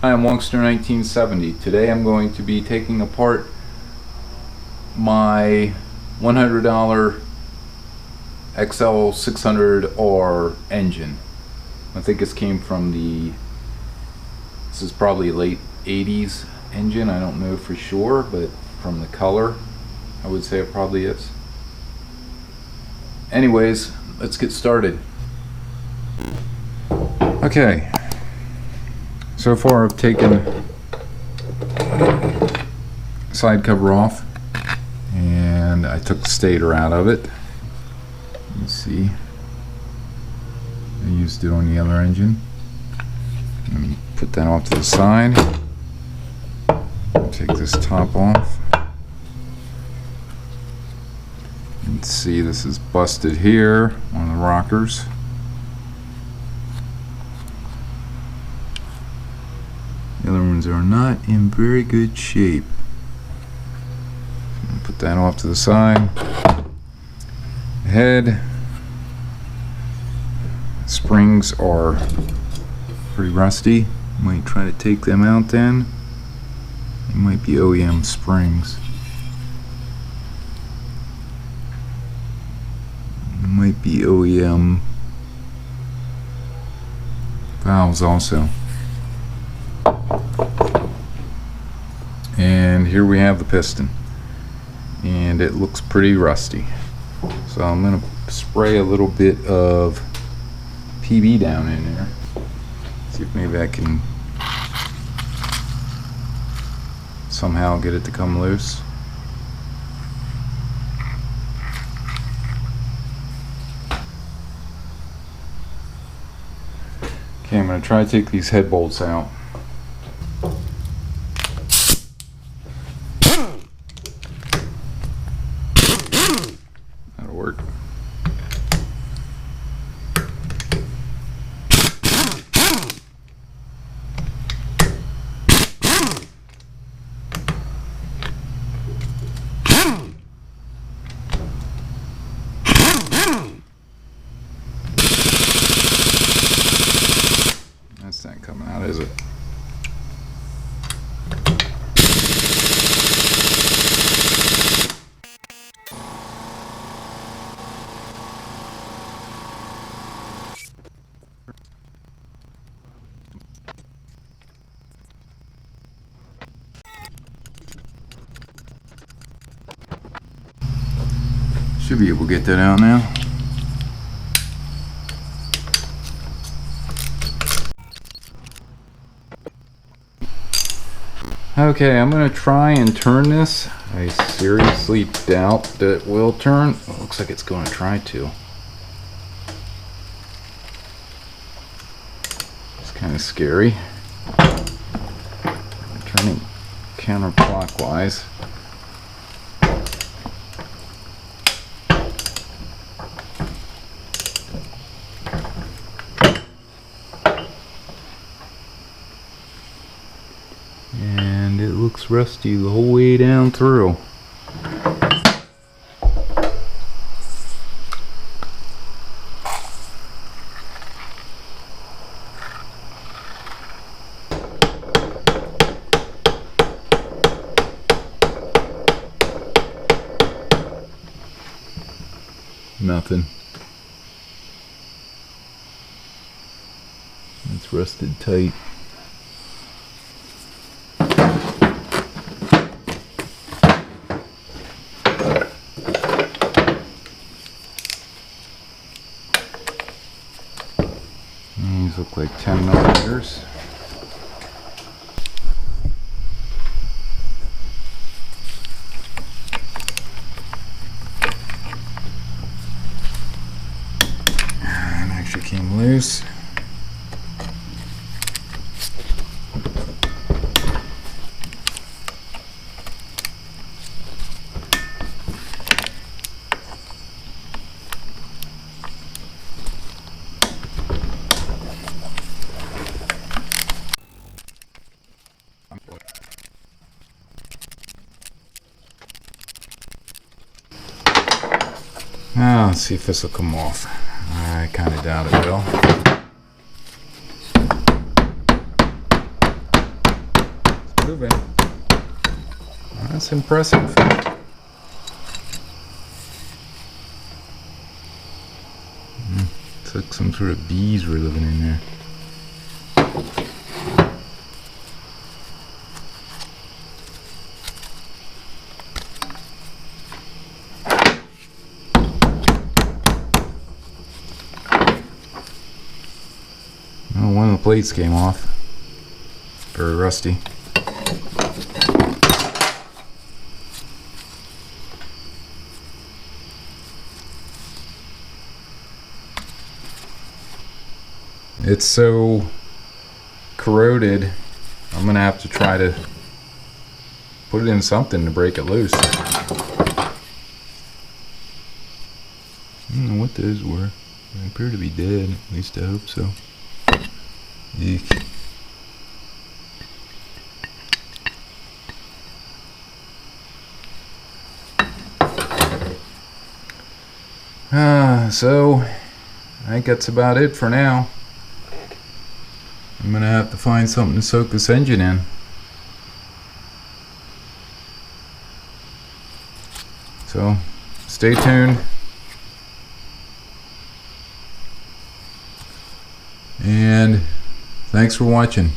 Hi, I'm Wongster1970. Today I'm going to be taking apart my $100 XL600R engine. I think this came from this is probably a late 80s engine. I don't know for sure, but from the color I would say it probably is. Anyways, let's get started. Okay. So far I've taken side cover off and I took the stator out of it. You see, I used it on the other engine. Let me put that off to the side. Take this top off. You can see this is busted here on the rockers. The other ones are not in very good shape. Put that off to the side. Head springs are pretty rusty. Might try to take them out then. They might be OEM springs. Might be OEM valves also. And here we have the piston, and it looks pretty rusty, so I'm going to spray a little bit of PB down in there, see if maybe I can somehow get it to come loose. Okay, I'm going to try to take these head bolts out. That'll work. That's not coming out, is it? Should be able to get that out now. Okay, I'm going to try and turn this. I seriously doubt that it will turn. It looks like it's going to try to. It's kind of scary. I'm turning counterclockwise. And it looks rusty the whole way down through. Nothing. It's rusted tight. These look like 10 millimeters. And it actually came loose. Now, let's see if this will come off. I kind of doubt it will. moving. That's impressive. It's like some sort of bees were living in there. Oh, one of the plates came off. Very rusty. It's so corroded, I'm gonna have to try to put it in something to break it loose. I don't know what those were. They appear to be dead, at least I hope so. Eek. So I think that's about it for now. I'm gonna have to find something to soak this engine in. So stay tuned. And thanks for watching.